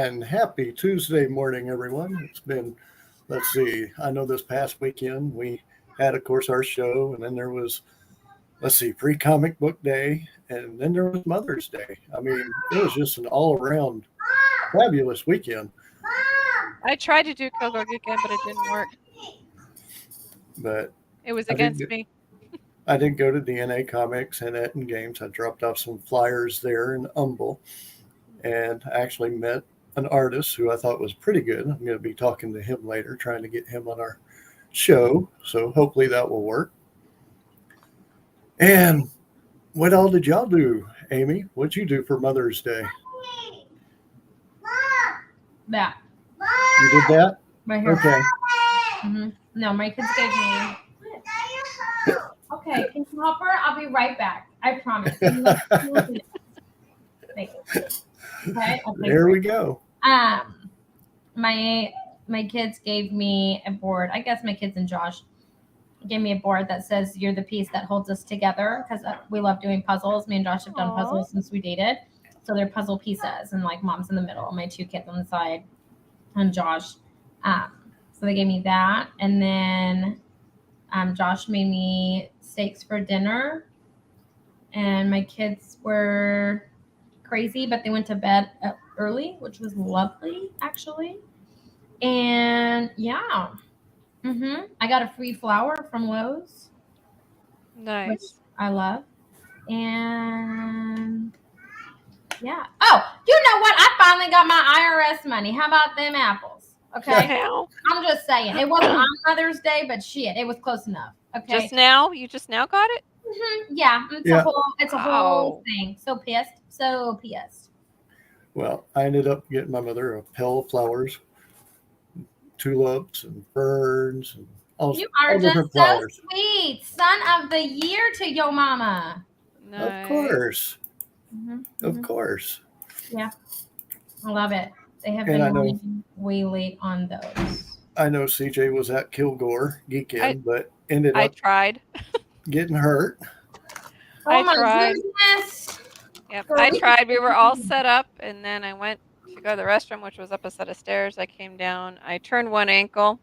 And happy Tuesday morning, everyone. It's been, let's see, I know this past weekend we had, of course, our show, and then there was, let's see, pre comic book day, and then there was Mother's Day. I mean, it was just an all around fabulous weekend. I tried to do Kogor Weekend, but it didn't work. But It was I did, against me. I did go to DNA Comics and Etten Games. I dropped off some flyers there in Humble, and I actually met an artist who I thought was pretty good. I'm going to be talking to him later, trying to get him on our show. So hopefully that will work. And what all did y'all do, Amy? What'd you do for Mother's Day? That. You did that? Right here. Okay. No, my kids gave me. Okay, can you help her? I'll be right back. I promise. Thank you. Okay. There we go. My kids gave me a board. I guess my kids and Josh gave me a board that says "You're the piece that holds us together" because we love doing puzzles. Me and Josh have done puzzles since we dated, so they're puzzle pieces, and like mom's in the middle, my two kids on the side, and Josh. So they gave me that, and then Josh made me steaks for dinner, and my kids were crazy, but they went to bed early, which was lovely, actually. And yeah, I got a free flower from Lowe's, Nice. which I love. And yeah. Oh, you know what? I finally got my IRS money. How about them apples? Okay. Now? I'm just saying. It wasn't on Mother's Day, but shit, it was close enough. Okay. Just now? You just now got it? Yeah. It's a whole Wow. thing. So pissed. Well, I ended up getting my mother a pail of flowers, tulips and ferns and all, You all are just different so flowers. sweet. Son of the year to your mama. Nice. Of course. Of Mhm. course. Yeah. I love it. They have And I been know running way late on those. I know CJ was at Kilgore Geekend, but ended I up tried. getting hurt. Oh I my tried. goodness. Yep, I tried. We were all set up, and then I went to go to the restroom, which was up a set of stairs. I came down. I turned one ankle,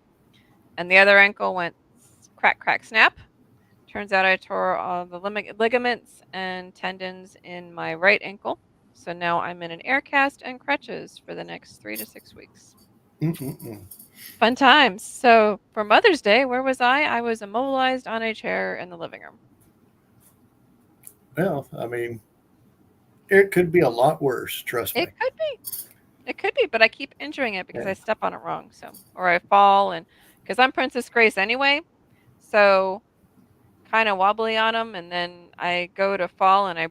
and the other ankle went crack, crack, snap. Turns out I tore all the ligaments and tendons in my right ankle. So now I'm in an air cast and crutches for the next 3 to 6 weeks. Mm-mm-mm. Fun times. So for Mother's Day, where was I? I was immobilized on a chair in the living room. Well, I mean, it could be a lot worse. Trust me. It could be. It could be, but I keep injuring it because I step on it wrong. So, or I fall, and because I'm Princess Grace anyway, so kind of wobbly on them, and then I go to fall, and I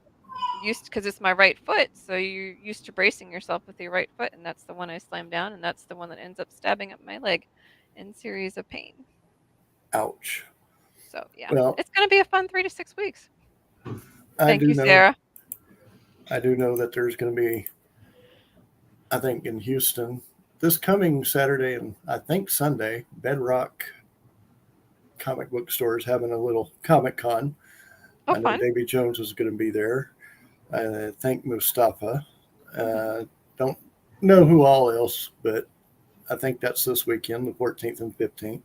used because it's my right foot, so you're used to bracing yourself with your right foot, and that's the one I slam down, and that's the one that ends up stabbing up my leg in series of pain. Ouch. So yeah, Well, it's gonna be a fun 3 to 6 weeks. I Thank do you, know. Sarah. I do know that there's going to be, I think, in Houston this coming Saturday and I think Sunday, Bedrock comic book store is having a little Comic Con. Oh, I know fun. Davy Jones is going to be there. I think Mustafa. Don't know who all else, but I think that's this weekend, the 14th and 15th.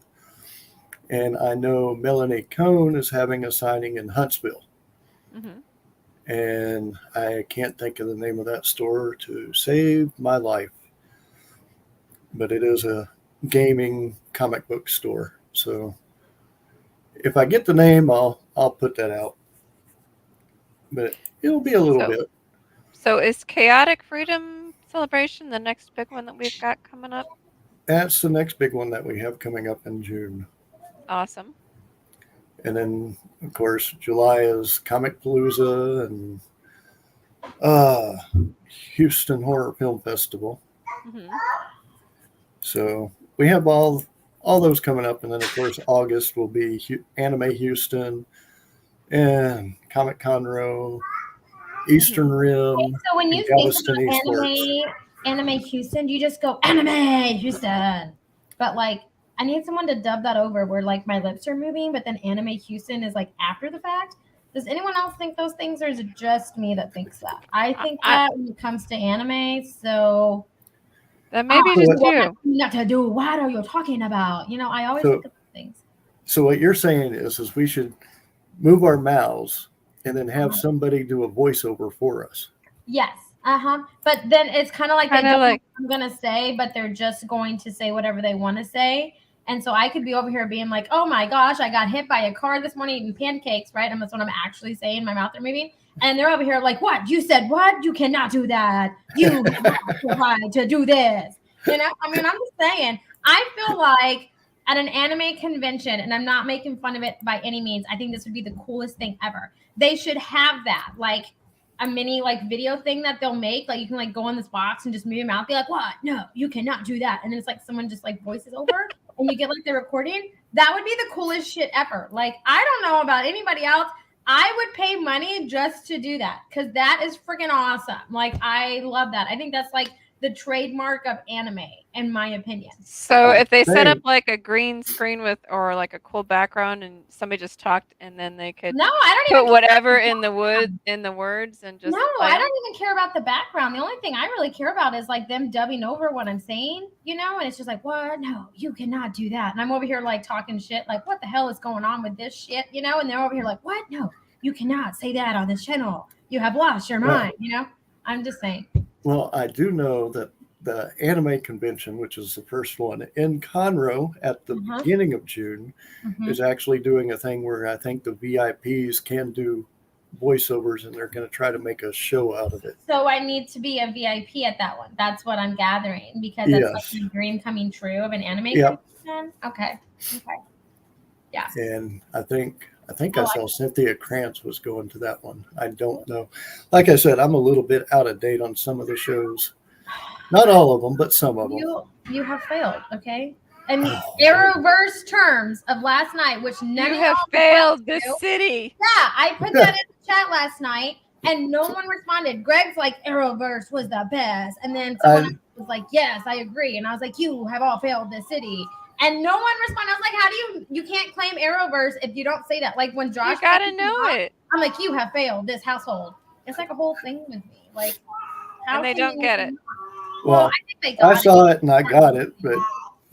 And I know Melanie Cohn is having a signing in Huntsville. Hmm. And I can't think of the name of that store to save my life. But it is a gaming comic book store. So if I get the name, I'll put that out. But it'll be a little So, bit. so is Chaotic Freedom Celebration the next big one that we've got coming up? That's the next big one that we have coming up in June. Awesome. And then, of course, July is Comic Palooza and uh, Houston Horror Film Festival. Hmm. So we have all those coming up, and then of course August will be Anime Houston and Comic Conroe, Eastern Rim, Okay, so when you and think Galveston about Esports. anime Houston, you just go anime Houston. But like, I need someone to dub that over where like my lips are moving, but then anime Houston is like after the fact. Does anyone else think those things, or is it just me that thinks that? I think I that when it comes to anime. So That maybe "Ah, just you will you. not to do. What are you talking about?" I always So think of things. so what you're saying is we should move our mouths and then have Uh-huh. somebody do a voiceover for us. Yes. But then it's kind of like they Kind of don't know like, what I'm gonna say, but they're just going to say whatever they want to say. And so I could be over here being like, "Oh my gosh, I got hit by a car this morning eating pancakes," right? And that's what I'm actually saying. My mouth are moving, and they're over here like, "What? You said what? You cannot do that. You have the right to do this." I mean, I'm just saying. I feel like at an anime convention, and I'm not making fun of it by any means. I think this would be the coolest thing ever. They should have that, like a mini like video thing that they'll make. Like you can like go in this box and just move your mouth, be like, "What? No, you cannot do that." And then it's like someone just like voices over and you get like the recording. That would be the coolest shit ever. Like, I don't know about anybody else. I would pay money just to do that because that is freaking awesome. Like, I love that. I think that's like the trademark of anime, in my opinion. so if they set up Hey, like a green screen with, or like a cool background, and somebody just talked, and then they could No, I don't put even care about whatever the in the background. words and No, just play I them. don't even care about the background. The only thing I really care about is like them dubbing over what I'm saying, and it's just like, "What? No, you cannot do that." And I'm over here like talking shit, like, "What the hell is going on with this shit?" And they're over here like, "What? No, you cannot say that on this channel. You have lost your well, mind." I'm just saying. well, I do know that the anime convention, which is the first one in Conroe at the Uh-huh. beginning of June, Mhm. is actually doing a thing where I think the VIPs can do voiceovers, and they're going to try to make a show out of it. So I need to be a VIP at that one. That's what I'm gathering because that's like Yes. my dream coming true of an anime Yep. convention. Okay. Yeah. And I think I I like saw Cynthia Krantz was going to that one. I don't know. Like I said, I'm a little bit out of date on some of the shows. Not all of them, but some of them. You have failed, okay? In Oh, Arrowverse terms of last night, which none You of have y'all failed replied this to. city. Yeah, I put that in the chat last night, and no one responded. Greg's like, Arrowverse was the best, and then someone I else was like, yes, I agree, and I was like, you have all failed this city, and no one responded. I was like, how do you can't claim Arrowverse if you don't say that? Like when Josh, You gotta pisses me know off, it. I'm like, you have failed this household. It's like a whole thing with me. Like, how And they can don't you? get it. Well, well, I think they I got it. saw it and I got it, but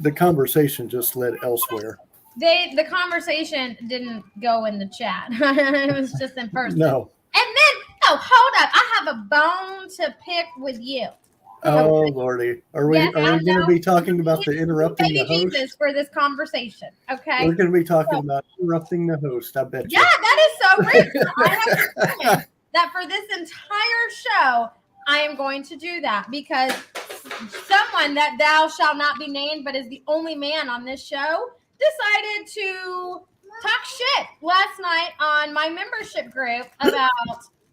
the conversation just led elsewhere. The conversation didn't go in the chat. It was just in person. No. And then hold up. I have a bone to pick with you. Oh Lordy, are we Yes, I going to know. be talking about the interrupting the Baby Jesus host? for this conversation. Okay. We're going to be talking about interrupting the host. I bet Yeah, you. that is so rude. So I have determined that for this entire show, I am going to do that because someone that thou shall not be named, but is the only man on this show, decided to talk shit last night on my membership group about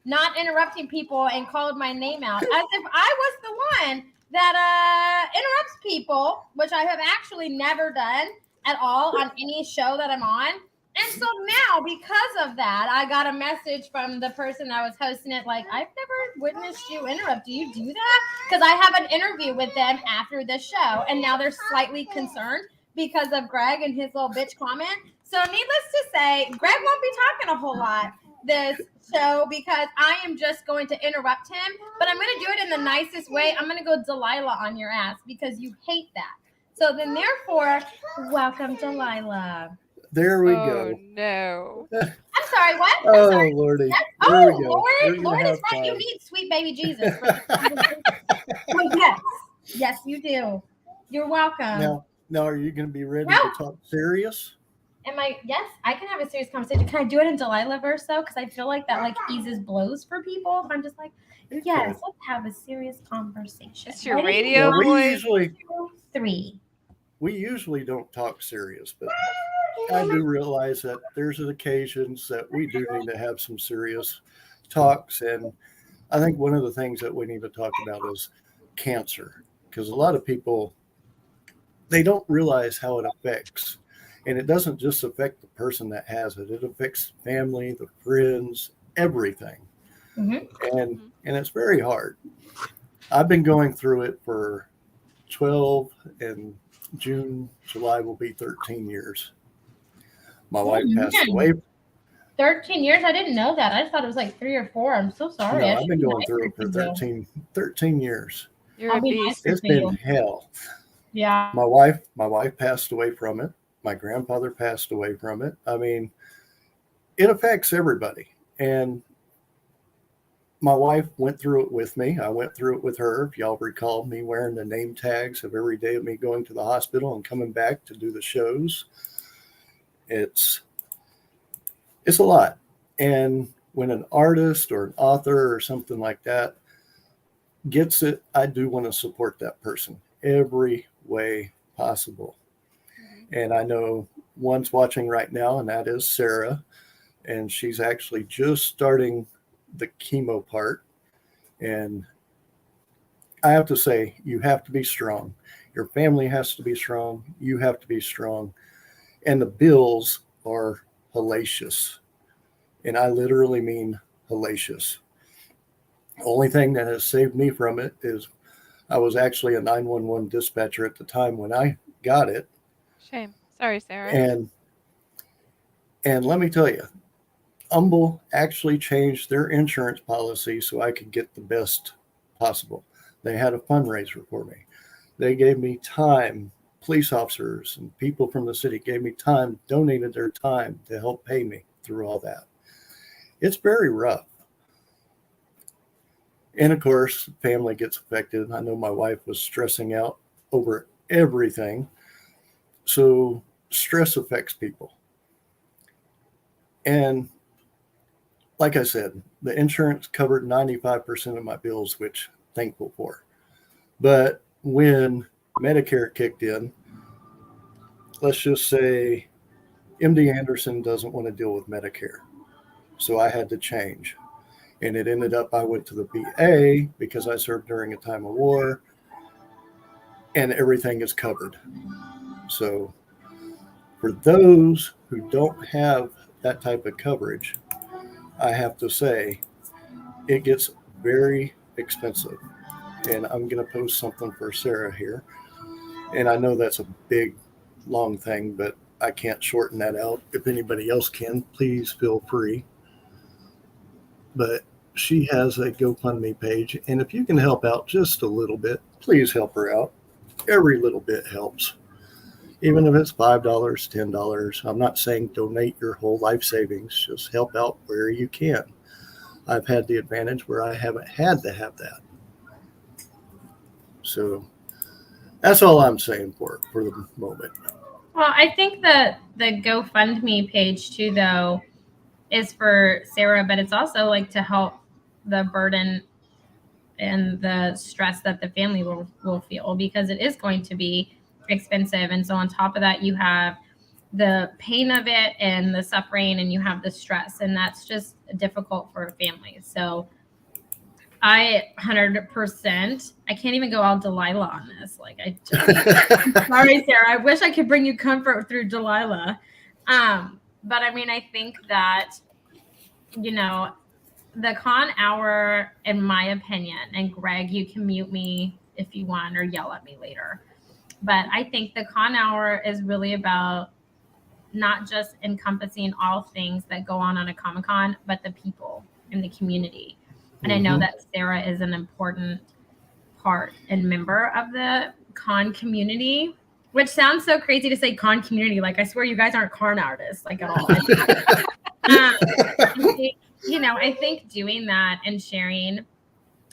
not interrupting people and called my name out as if I was the one that interrupts people, which I have actually never done at all on any show that I'm on. And so now, because of that, I got a message from the person that was hosting it, like, I've never witnessed you interrupt. Do you do that? Because I have an interview with them after the show, and now they're slightly concerned because of Greg and his little bitch comment. So needless to say, Greg won't be talking a whole lot this show because I am just going to interrupt him, but I'm going to do it in the nicest way. I'm going to go Delilah on your ass because you hate that. So then therefore, welcome Delilah. There we Oh go. no. I'm sorry, what? I'm Oh sorry. Lordy. Yes. There we Oh, go. Lord. We're gonna Lord is have right. You fun. need sweet baby Jesus. For this conversation. Oh, yes. Yes, you do. You're welcome. Now, are you going to be ready No. to talk serious? Yes, I can have a serious conversation. Can I do it in Delilah verse though? Because I feel like that like eases blows for people. If I'm just like, It yes, could. let's have a serious conversation. It's your Ready? radio Well, voice. 3. we usually don't talk serious, but I do realize that there's occasions that we do need to have some serious talks. And I think one of the things that we need to talk about is cancer, because a lot of people, they don't realize how it affects. And it doesn't just affect the person that has it, it affects family, the friends, everything. Mm-hmm. And it's very hard. I've been going through it for 12, and July will be 13 years. My wife passed away. 13 years? I didn't know that. I just thought it was like 3 or 4. I'm so sorry. No, I I've should been be going nicer through it for to you. 13 years. You're I'll a be beast. nicer It's to been you. hell. Yeah. My wife passed away from it. My grandfather passed away from it. I mean, it affects everybody. And my wife went through it with me. I went through it with her. If y'all recall me wearing the name tags of every day of me going to the hospital and coming back to do the shows, it's a lot. And when an artist or an author or something like that gets it, I do want to support that person every way possible. Mhm. And I know one's watching right now, and that is Sarah. And she's actually just starting the chemo part. And I have to say, you have to be strong. Your family has to be strong. You have to be strong. And the bills are hellacious. And I literally mean hellacious. The only thing that has saved me from it is I was actually a 911 dispatcher at the time when I got it. Shame. Sorry, Sarah. And let me tell you, Humble actually changed their insurance policy so I could get the best possible. They had a fundraiser for me. They gave me time. Police officers and people from the city gave me time, donated their time to help pay me through all that. It's very rough. And of course, family gets affected. I know my wife was stressing out over everything. So stress affects people. And like I said, the insurance covered 95% of my bills, which thankful for. But when Medicare kicked in, let's just say MD Anderson doesn't want to deal with Medicare. So I had to change. And it ended up I went to the VA because I served during a time of war and everything is covered. So for those who don't have that type of coverage, I have to say it gets very expensive. And I'm going to post something for Sarah here. And I know that's a big, long thing, but I can't shorten that out. If anybody else can, please feel free. But she has a GoFundMe page. And if you can help out just a little bit, please help her out. Every little bit helps. Even if it's $5, $10. I'm not saying donate your whole life savings, just help out where you can. I've had the advantage where I haven't had to have that. So that's all I'm saying for the moment. Well, I think that the GoFundMe page too, though, is for Sarah, but it's also like to help the burden and the stress that the family will feel, because it is going to be expensive. And so on top of that, you have the pain of it and the suffering, and you have the stress, and that's just difficult for a family. So I 100%, I can't even go all Delilah on this. Like, I just, sorry, Sarah. I wish I could bring you comfort through Delilah. But I mean, I think that, you know, the con hour, in my opinion, and Greg, you can mute me if you want or yell at me later. But I think the con hour is really about not just encompassing all things that go on a Comic Con, but the people in the community. And I know that Sarah is an important part and member of the con community, which sounds so crazy to say con community. Like, I swear you guys aren't con artists, like, at all. I think doing that and sharing,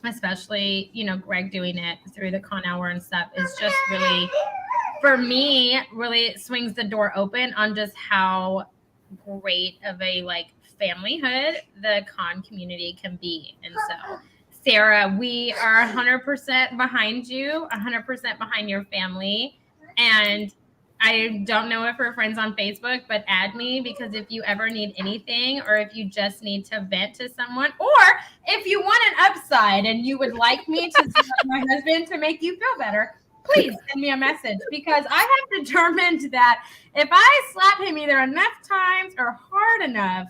especially, Greg doing it through the con hour and stuff, is just really, for me, really swings the door open on just how great of a familyhood the con community can be. And so, Sarah, we are 100% behind you, 100% behind your family. And I don't know if we're friends on Facebook, but add me, because if you ever need anything, or if you just need to vent to someone, or if you want an upside and you would like me to slap my husband to make you feel better, please send me a message, because I have determined that if I slap him either enough times or hard enough,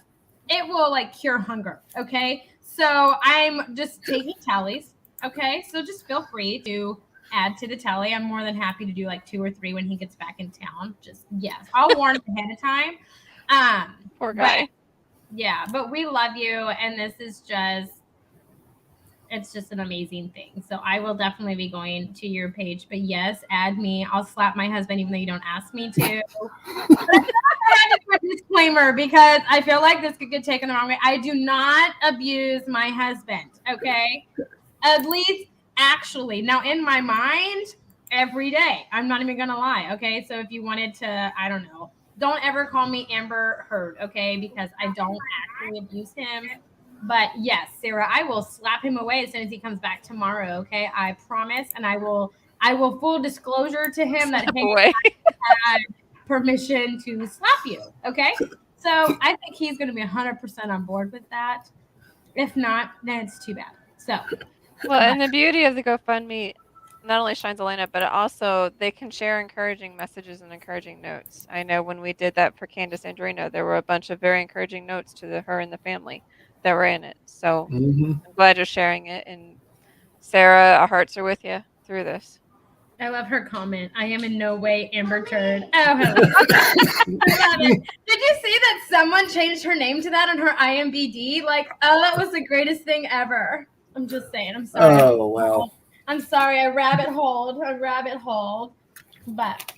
it will cure hunger. Okay. So I'm just taking tallies. Okay. So just feel free to add to the tally. I'm more than happy to do 2 or 3 when he gets back in town. Just, yes, I'll warn him ahead of time. Poor guy. But we love you. And this is just, it's just an amazing thing. So I will definitely be going to your page. But yes, add me. I'll slap my husband even though you don't ask me to. I had to do a disclaimer because I feel like this could get taken the wrong way. I do not abuse my husband. Okay, at least actually. Now in my mind, every day. I'm not even gonna lie. Okay, so if you wanted to, I don't know. Don't ever call me Amber Heard, okay? Because I don't actually abuse him. But yes, Sarah, I will slap him away as soon as he comes back tomorrow. Okay, I promise, and I will full disclosure to him that hey, Boy. I had permission to slap you. Okay, so I think he's going to be 100% on board with that. If not, then it's too bad. So, Well, and the beauty of the GoFundMe not only shines a light up, but it also they can share encouraging messages and encouraging notes. I know when we did that for Candace Andrino, there were a bunch of very encouraging notes to her and the family that were in it. So Mhm. I'm glad you're sharing it. And Sarah, our hearts are with you through this. I love her comment. I am in no way Amber Turd. Oh, hello. I love it. Did you see that someone changed her name to that on her IMBD? Like, oh, that was the greatest thing ever. I'm just saying. I'm sorry. Oh, wow. I'm sorry. I rabbit holed. But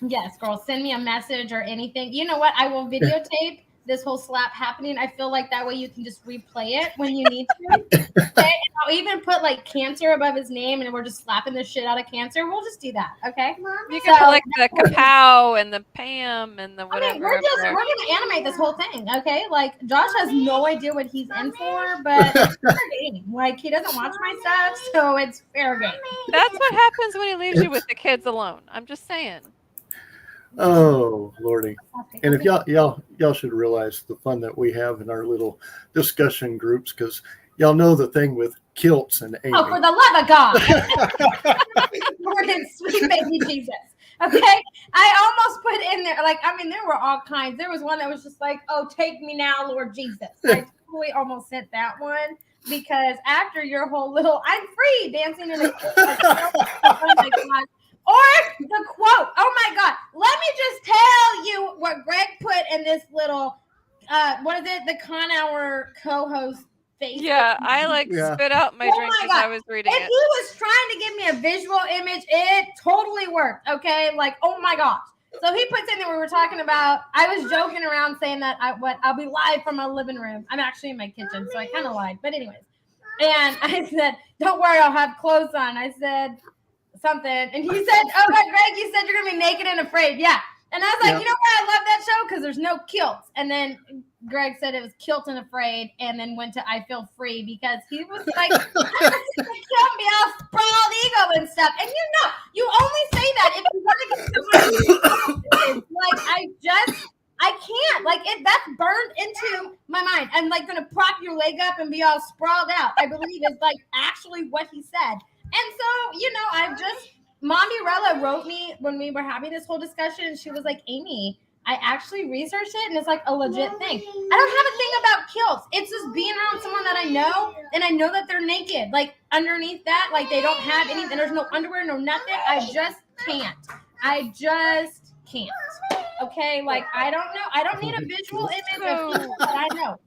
yes, girl, send me a message or anything. You know what? I will videotape this whole slap happening. I feel like that way you can just replay it when you need to. Okay? And I'll even put like cancer above his name and we're just slapping the shit out of cancer. We'll just do that. Okay. You can put like the kapow and the Pam and the I whatever. mean, we're gonna animate this whole thing, okay? Like Josh has no idea what he's in for, but it's fair game. Like he doesn't watch my stuff, so it's fair game. That's what happens when he leaves you with the kids alone. I'm just saying. Oh, Lordy. And if y'all should realize the fun that we have in our little discussion groups, because y'all know the thing with kilts and Amy. Oh, for the love of God. Lord and sweet baby Jesus. Okay. I almost put in there, like, I mean, there were all kinds. There was one that was just like, oh, take me now, Lord Jesus. I totally almost sent that one because after your whole little I'm free dancing in a oh my God. Or the quote, oh my God, let me just tell you what Greg put in this little, what is it? The Con Hour co-host face. Yeah, I spit out my drink as I was reading it. If he was trying to give me a visual image, it totally worked. Okay, like, oh my gosh. So he puts in there, we were talking about, I was joking around saying that I'll be live from my living room. I'm actually in my kitchen, so I kind of lied. But anyways, and I said, don't worry, I'll have clothes on. I said something, and he said, oh my Greg, you said you're gonna be naked and afraid. Yeah. And I was like, you know why I love that show? Because there's no kilts. And then Greg said it was Kilt and Afraid, and then went to I Feel Free because he was like, kill me all sprawled ego and stuff. And you only say that if you want to get somebody like I can't. Like that's burned into my mind. I'm like gonna prop your leg up and be all sprawled out. I believe is like actually what he said. And so, Mommy Rella wrote me when we were having this whole discussion, and she was like, Amy, I actually researched it, and it's like a legit thing. I don't have a thing about kilts. It's just being around someone that I know, and I know that they're naked. Like, underneath that, like, they don't have anything. There's no underwear, no nothing. I just can't. Okay? Like, I don't know. I don't need a visual image of people that I know.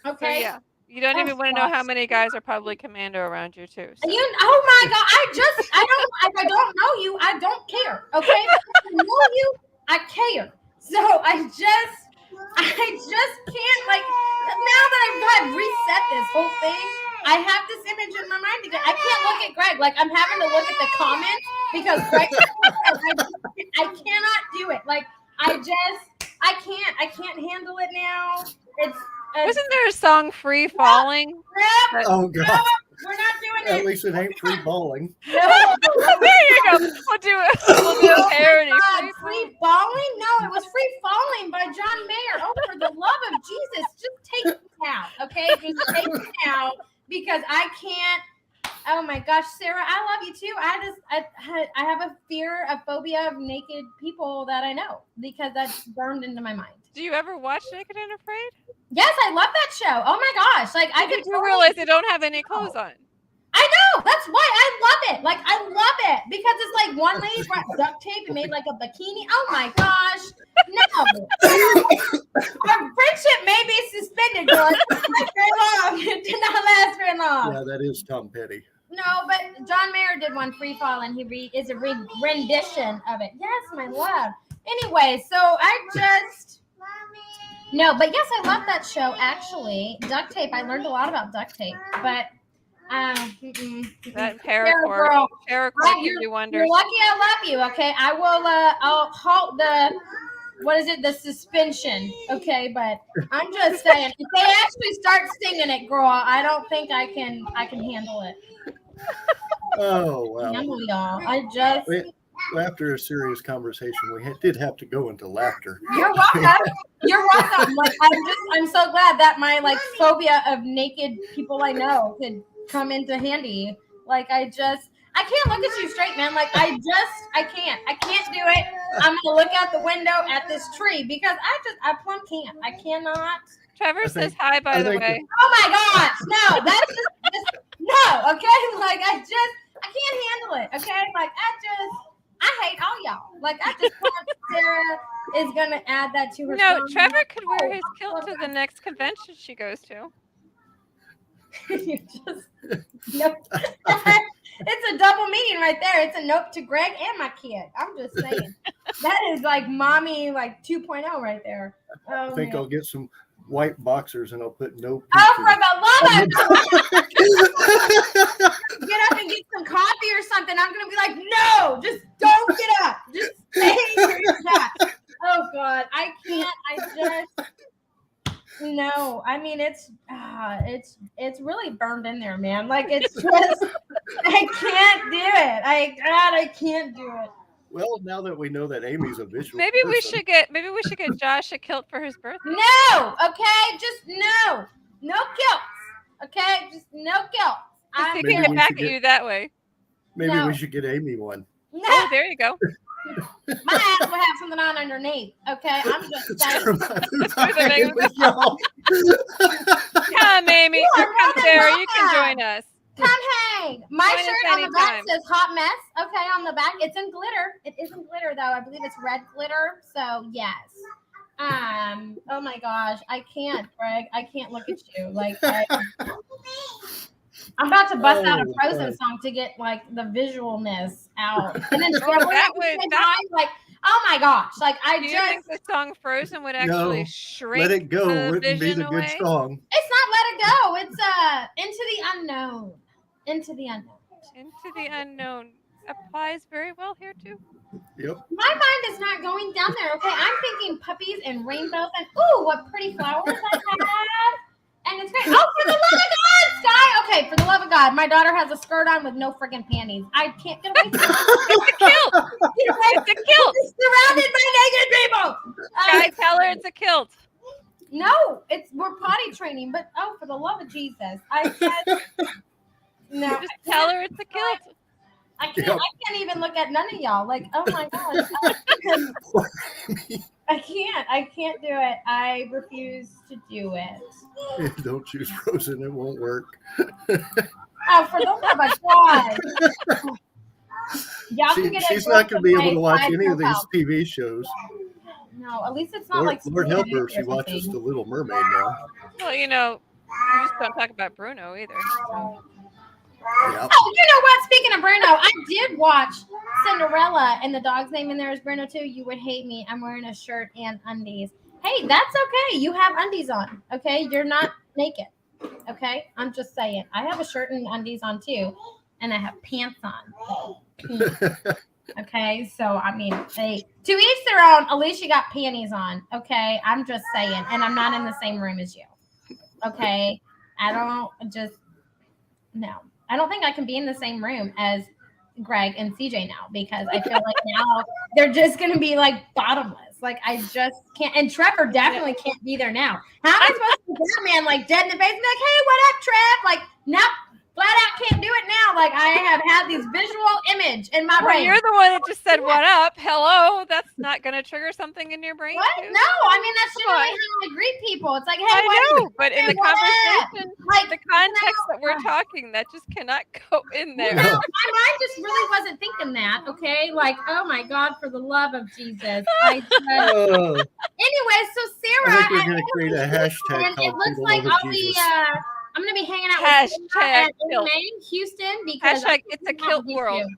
Okay? So, yeah. You don't even want to know how many guys are probably commando around you too. So. Oh my God! If I don't know you, I don't care. Okay, if I know you, I care. So I just can't. Like now that I've reset this whole thing, I have this image in my mind again. I can't look at Greg. Like I'm having to look at the comments because Greg. I cannot do it. Like I can't. I can't handle it now. Wasn't there a song "Free Falling"? Yep. Oh God! No, we're not doing it. At least it ain't free balling. No. There you go. We'll do it. We'll do a parody. Free Falling? No, it was Free Falling by John Mayer. Oh, for the love of Jesus, just take it now, okay? Just take it now because I can't. Oh my gosh, Sarah, I love you too. I have a phobia of naked people that I know because that's burned into my mind. Do you ever watch Naked and Afraid? Yes, I love that show. Oh my gosh, like I could realize they don't have any clothes on. I know, that's why I love it. Like, I love it because it's like one lady brought duct tape and made like a bikini. Oh my gosh. No. Our friendship may be suspended, girl. It didn't last very long. It did not last very long. Yeah, that is Tom Petty. No, but John Mayer did one, Free Fall, and he is a rendition of it. Yes, my love. Anyway, so I just... No, but yes, I love that show, actually. Duct tape. I learned a lot about duct tape, but... That paracord can do wonders. You're lucky I love you, okay? I will, I'll halt the suspension, okay? But I'm just saying, if they actually start singing it, girl, I don't think I can handle it. Oh, wow. Handle y'all. I just... After a serious conversation, we did have to go into laughter. You're welcome. You're welcome. Like, I'm so glad that my like phobia of naked people I know could come into handy. Like, I can't look at you straight, man. Like, I can't do it. I'm gonna look out the window at this tree because I plumb can't. I cannot. Trevor says hi, by the way. Oh my gosh, no, that's just no, okay? Like, I can't handle it, okay? Like, I hate all y'all. Like, I just thought Sarah is gonna add that to her. No, Trevor could wear his kilt to the next convention she goes to. You just nope. It's a double meaning right there. It's a nope to Greg and my kid. I'm just saying. That is like mommy like 2.0 right there. I think I'll get some white boxers and I'll put no. Oh, for the love of get up and get some coffee or something. I'm gonna be like, no, just don't get up. Just stay where you're at. Oh God, I can't. I just no. I mean, it's really burned in there, man. Like, it's just I can't do it. I can't do it. Well, now that we know that Amy's a visual maybe we person, should get Josh a kilt for his birthday. No, okay, just no kilts. Okay, just no kilts. He can get back at you that way. Maybe we should get Amy one. No. Oh, there you go. My ass will have something on underneath. Okay, I'm just saying. Come, Amy. Come, Sarah. You can join us. Come hang. My Join us shirt on the back anytime. says hot mess. Okay, on the back. It's in glitter. It isn't glitter though. I believe it's red glitter. So yes. Oh my gosh. I can't, Greg. I can't look at you. Like I'm about to bust out a Frozen song to get like the visualness out. And then like, oh my gosh. Like Do you think the song Frozen would actually shrink? Let it go. The Wouldn't be the away? good song. It's not Let It Go. It's Into the Unknown. Into the Unknown. Into the Unknown applies very well here too. Yep. My mind is not going down there. Okay, I'm thinking puppies and rainbows and ooh, what pretty flowers I had. And it's great. Oh, for the love of God, Sky. Okay, for the love of God, my daughter has a skirt on with no friggin' panties. I can't get away from it. It's a kilt. It's a kilt. It's surrounded by naked people. Sky, tell her it's a kilt. No, we're potty training, but oh, for the love of Jesus, I said no. Just tell her it's a kilt. I can't even look at none of y'all. Like, oh my gosh. I can't do it. I refuse to do it. Don't choose Frozen. It won't work. Oh, for the love of God. Y'all can get she's not going to be able to watch any of these help. TV shows. No, at least it's not like Lord help her if she or watches something. The Little Mermaid now. Well, you just don't talk about Bruno either. So. Yeah. Oh, you know what? Speaking of Bruno, I did watch Cinderella, and the dog's name in there is Bruno too. You would hate me. I'm wearing a shirt and undies. Hey, that's okay. You have undies on. Okay, you're not naked. Okay, I'm just saying. I have a shirt and undies on too, and I have pants on. Okay, so I mean, hey, to each their own. At least you got panties on. Okay, I'm just saying, and I'm not in the same room as you. Okay, I don't think I can be in the same room as Greg and CJ now because I feel like now they're just going to be like bottomless. Like I just can't. And Trevor definitely can't be there now. How am I supposed to be that man like dead in the face and be like, hey, what up, Trev? Like, nope, flat out can't do it now. Like I have had this visual image in my brain. You're the one that just said, what up? Hello. That's not going to trigger something in your brain. What? Too? No, I mean, that's generally how I greet people. It's like, hey, I what know, but in the conversation, like, the context that we're talking, that just cannot go in there. My mind just really wasn't thinking that. Okay, like, oh my God, for the love of Jesus. Anyway, so Sarah, I think we're going to create a hashtag and called it looks For the like Love of I'll be. Jesus. I'm gonna be hanging out with Sarah Hashtag at kilt. Houston because Hashtag it's a kilt world.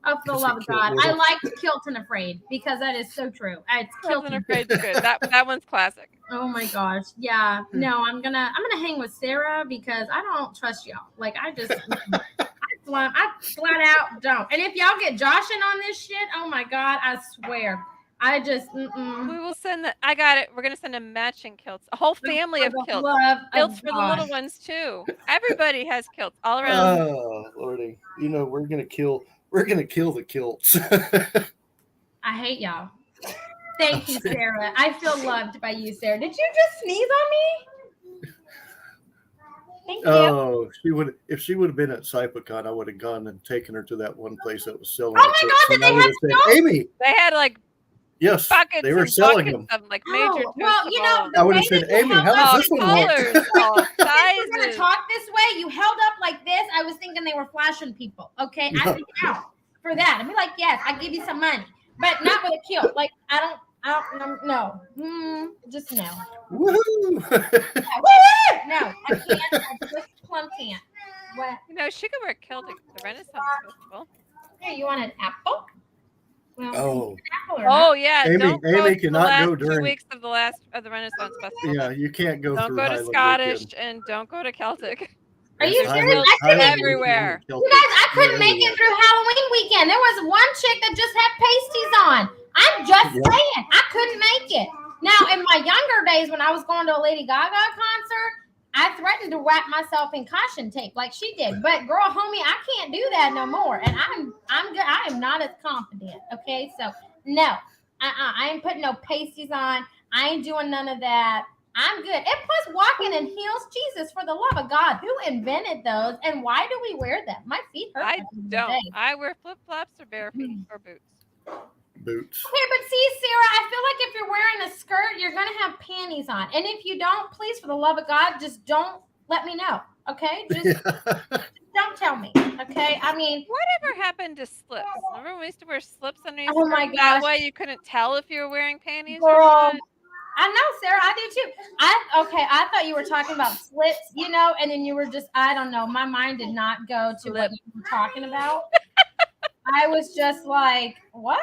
Oh, for the It's a love of kilt God. world. I liked Kilt and Afraid because that is so true. It's Kilt Wasn't and afraid to good. That one's classic. Oh my gosh. Yeah. No, I'm gonna hang with Sarah because I don't trust y'all. Like I flat out don't. And if y'all get Joshing on this shit, oh my God, I swear. I just We will send I got it. We're gonna send them matching kilts. A whole family of kilts. love Kilts of for the little God. ones too. Everybody has kilts all around. Oh Lordy! You know we're gonna kill the kilts. I hate y'all. Thank you, Sarah. I feel loved by you, Sarah. Did you just sneeze on me? Thank you. Oh, if she would have been at Cypicon, I would have gone and taken her to that one place that was selling. Oh my God, did and I would have said, Amy. They had like Yes, buckets they were and selling buckets them. of like major. Well, you know, I would have said, Amy, how does this one look? colors, all If we're gonna sizes. talk this way, you held up like this. I was thinking they were flashing people. Okay, I think out for that. I'd be like, yes, I'll give you some money, but not with a kilt. Like I don't no. Just no. Woohoo! Yeah, woo! No, I can't. I just plumb can't. What? You know, she could wear a kilt at the Renaissance Festival. Here, you want an apple? Well, Oh. an apple or Oh yeah, Amy- don't go Amy to cannot the last go 2 during- weeks of the Renaissance Festival. Yeah, you can't go Don't through go to Highland Scottish weekend. and don't go to Celtic. Are you Highland- serious? I couldn't Highland even, everywhere. weekend, you guys, I couldn't They're make it everywhere. through Halloween weekend. There was one chick that just had pasties on. I'm just Yeah. saying, I couldn't make it. Now, in my younger days, when I was going to a Lady Gaga concert, I threatened to wrap myself in caution tape like she did. But girl, homie, I can't do that no more. And I'm good. I am not as confident. Okay, so no, I ain't putting no pasties on. I ain't doing none of that. I'm good. And plus, walking in heels, Jesus, for the love of God, who invented those? And why do we wear them? My feet hurt. I at the end of the don't. day. I wear flip flops or bare feet or boots. Boots. Okay, but see, Sarah, I feel like if you're wearing a skirt, you're going to have panties on. And if you don't, please, for the love of God, just don't let me know. Okay? Just don't tell me. Okay? I mean, Whatever happened to slips? Remember when we used to wear slips underneath Oh my skirts? That gosh. way you couldn't tell if you were wearing panties or girl, not. I know, Sarah, I do too. I thought you were talking about slits, you know, and then you were just, I don't know, my mind did not go to what you were talking about. I was just like, what?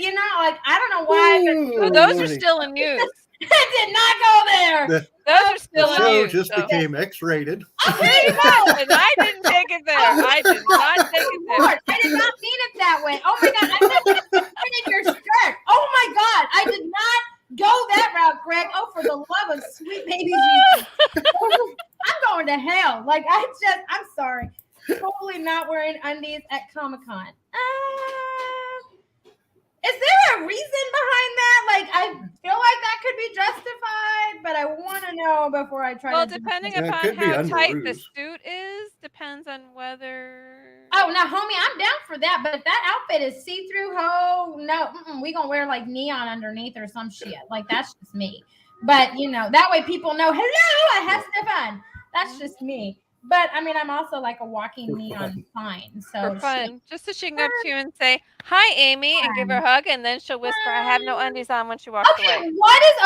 You know, like, I don't know why. Oh, those are still in use. I did not go there. Those are The still in show use. just so. became X-rated. There you go. And I didn't take it there. I did not take it there. Lord, I did not mean it that way. Oh my God, I meant in your skirt. Oh my God, I did not go that route, Greg. Oh, for the love of sweet baby Jesus. I'm going to hell. Like, I'm sorry. Totally not wearing undies at Comic-Con. Is there a reason behind that? Like, I feel like that could be justified, but I want to know before I try Well, to. depending Yeah, it upon could be how tight the underoos. suit is, depends on whether. Oh, now, homie, I'm down for that. But if that outfit is see-through, no, we gonna wear like neon underneath or some shit. Like that's just me. But you know, that way people know. Hello, I have Stefan. That's just me. But I mean, I'm also like a walking For neon sign. So For fun, just so she can go up to you and say, "Hi, Amy," and give her a hug, and then she'll whisper, "I have no undies on" when she walks Okay, away.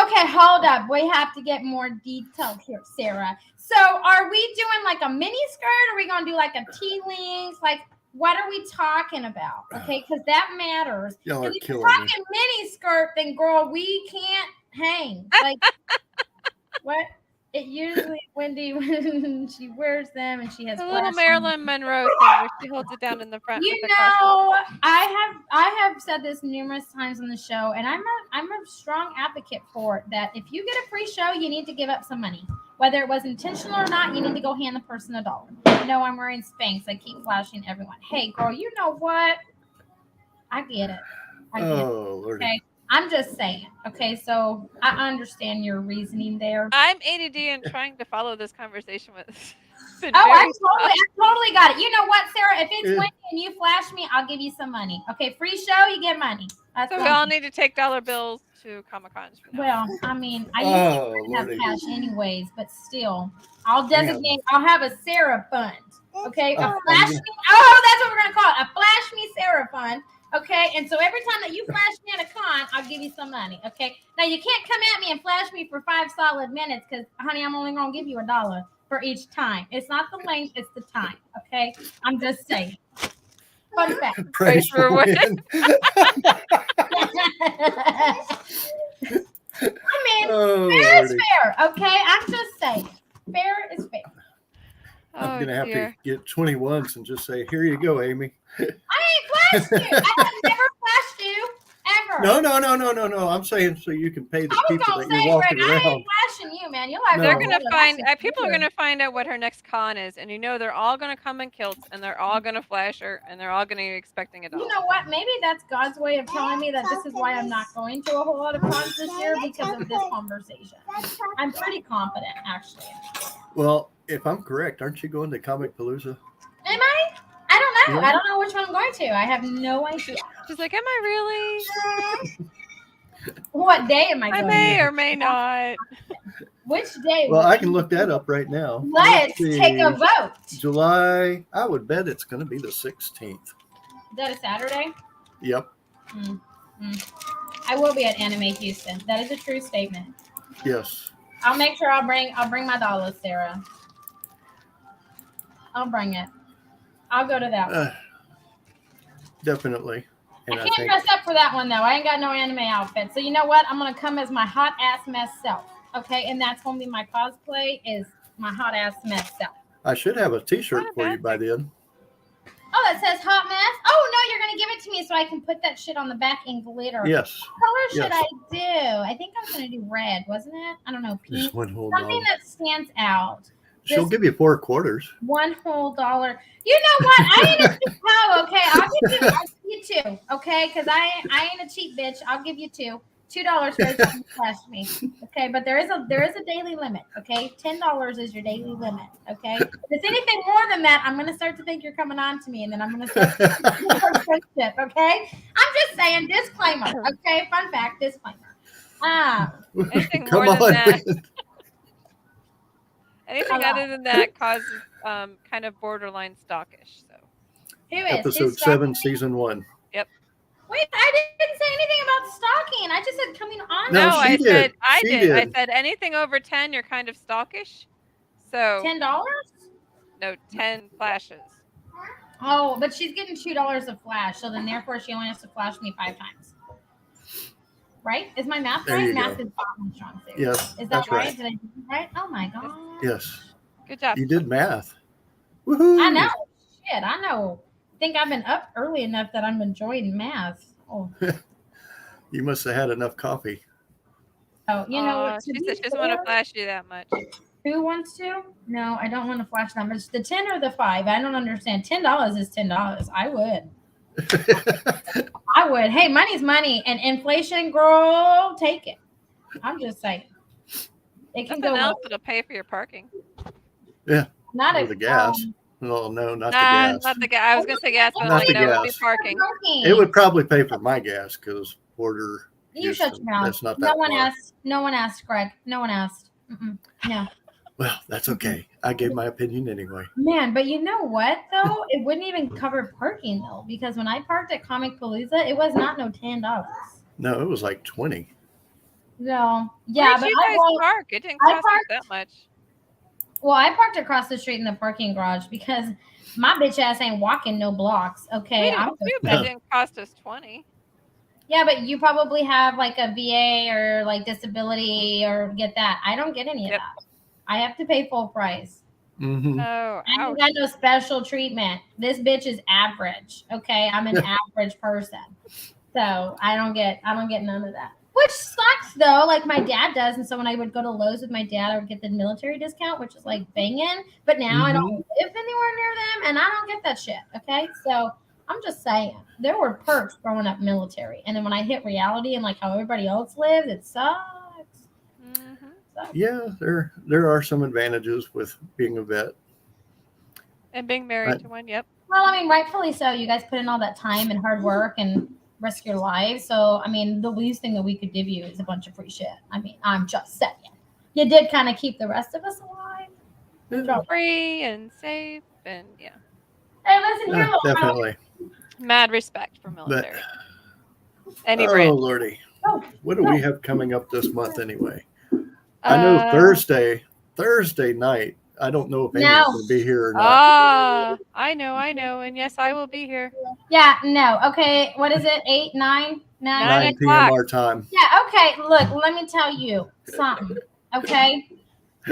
okay, hold up. We have to get more detailed here, Sarah. So are we doing like a mini skirt? Are we gonna do like a T-links? Like what are we talking about? Okay, because that matters. Y'all are If you're killing me. talking mini skirt, then girl, we can't hang. Like what? It usually Wendy when she wears them and she has The little flash Marilyn Monroe thing where she holds it down in the front. You with the cross. know, I have said this numerous times on the show, and I'm a strong advocate for it, that if you get a free show, you need to give up some money. Whether it was intentional or not, you need to go hand the person $1. No, I'm wearing Spanx. I keep flashing everyone. Hey, girl, you know what? I get it. I get it. Oh, Lordy. Okay. I'm just saying. Okay, so I understand your reasoning there. I'm ADD and trying to follow this conversation with. Been Oh, very I totally got it. You know what, Sarah? If it's Yeah. windy and you flash me, I'll give you some money. Okay, free show, you get money. That's So we what all need to take dollar bills to Comic Cons from now. well, I mean, I Oh, usually have Lordy. cash anyways, but still, I'll Damn. designate. I'll have a Sarah fund. Okay, a I'm flash gonna- me. Oh, that's what we're gonna call it, a flash me Sarah fund. Okay, and so every time that you flash me at a con, I'll give you some money. Okay, now you can't come at me and flash me for 5 solid minutes because, honey, I'm only gonna give you $1 for each time. It's not the length, it's the time. Okay, I'm just saying. Fun fact. Praise for for win. I mean, Oh, fair is Lordy. fair. Okay, I'm just saying. Fair is fair. I'm Oh gonna have dear. to get 21s and just say, "Here you go, Amy." I ain't flashed you. I have never flashed you ever. No. I'm saying so you can pay the I was people gonna that you're say, walking Greg, I around. ain't flashing you, man. You'll have No. They're to gonna roll it. find That's people are weird. gonna find out what her next con is, and they're all gonna come in kilts, and they're all gonna flash her, and they're all gonna be expecting $1. You know what? Maybe that's God's way of telling me that this is why I'm not going to a whole lot of cons this year because of this conversation. I'm pretty confident, actually. Well, if I'm correct, aren't you going to Comic Palooza? Am I? I don't know. Yeah. I don't know which one I'm going to. I have no idea. She's like, "Am I really? What day am I I going may to? or may not." Which day? Well, I can look that up right now. Let's see. take a vote. July. I would bet it's going to be the 16th. Is that a Saturday? Yep. I will be at Anime Houston. That is a true statement. Yes. I'll make sure I'll bring my dollars, Sarah. I'll bring it. I'll go to that one. Definitely. And I I can't think dress up for that one though. I ain't got no anime outfit. So you know what? I'm gonna come as my hot ass mess self. Okay, and that's gonna be my cosplay is my hot ass mess self. I should have a T-shirt Not a for you bad by then. Oh, that says hot mess. Oh no, you're gonna give it to me so I can put that shit on the back in glitter. Yes. What color should Yes. I do? I think I was gonna do red, wasn't it? I don't know, pink. Just one whole Something dollar. that stands out. She'll Just give you 4 quarters. $1 whole. You know what? I ain't a cheap hoe, okay? I'll give you 2, okay? Because I ain't a cheap bitch. I'll give you $2 for every time you flash me, okay? But there is a daily limit, okay? $10 is your daily limit, okay? If it's anything more than that, I'm gonna start to think you're coming on to me, and then I'm gonna start to friendship, okay? I'm just saying, disclaimer, okay? Fun fact, disclaimer. Anything Come more than on. that. Anything Hello. other than that causes kind of borderline stalkish. So Who is Episode who's 7, stalking me? Season 1. Wait, I didn't say anything about stalking. I just said coming on. No, no, she I did. said I She did. I did. said anything over 10, you're kind of stalkish. So $10? no 10 flashes. Oh, but she's getting $2 a flash, so then therefore she only has to flash me 5 times. Right? Is my math There right? you Math go. is bottom strong suit. Yes, Is that that's right? right. Did I do it right? Oh my god. Yes. Good job. You did math. Woohoo. I know. Shit, I know. I think I've been up early enough that I'm enjoying math. Oh, You must have had enough coffee. you know what? She said she doesn't want to flash you that much. Who wants to? No, I don't want to flash that much. The 10 or the 5? I don't understand. $10 is $10. I would. I would. Hey, money's money, and inflation, girl, take it. I'm just saying. It can Nothing go else up. that'll pay for your parking. Not Or if the gas. No, not the Nah, gas. not the gas. I was gonna say gas, but I'm Not like, the no, it would be gas. parking. It would probably pay for my gas because Porter. You shut your mouth. That's not No that one far. asked. No one asked, Greg. No one asked. No. Well, that's okay. I gave my opinion anyway. Man, but you know what though? It wouldn't even cover parking though, because when I parked at Comic Palooza, it was not no $10. No, it was like 20. No. Yeah, Where'd but you I guys walked. park? It didn't I cost us that much. Well, I parked across the street in the parking garage because my bitch ass ain't walking no blocks. Okay, We I'm didn't too, but it didn't cost us 20. yeah, but you probably have like a VA or like disability or get that. I don't get any of Yep. that. I have to pay full price. Mm-hmm. Oh, I ouch. ain't got no special treatment. This bitch is average. Okay, I'm an average person, so I don't get none of that. Which sucks though. Like my dad does, and so when I would go to Lowe's with my dad, I would get the military discount, which is like banging. But now I don't live anywhere near them, and I don't get that shit. Okay, so I'm just saying, there were perks growing up military, and then when I hit reality and like how everybody else lives, it sucks. Mm-hmm. Sucks. Yeah, there are some advantages with being a vet. And being married to one. Yep. Well, I mean, rightfully so. You guys put in all that time and hard work and risk your lives. So, I mean, the least thing that we could give you is a bunch of free shit. I mean, I'm just saying. You did kind of keep the rest of us alive. Yeah, Free and safe, and yeah, Hey, listen here, little girl. definitely. mad respect for But military. Any oh branch. lordy, Oh, what do no. we have coming up this month anyway? I know Thursday night. I don't know if Amy's No. going to be here or not. I know, and yes, I will be here. Yeah, no. Okay, what is it? 8, 9, 9? 9 p.m. our time. Yeah, okay. Look, let me tell you something. Okay,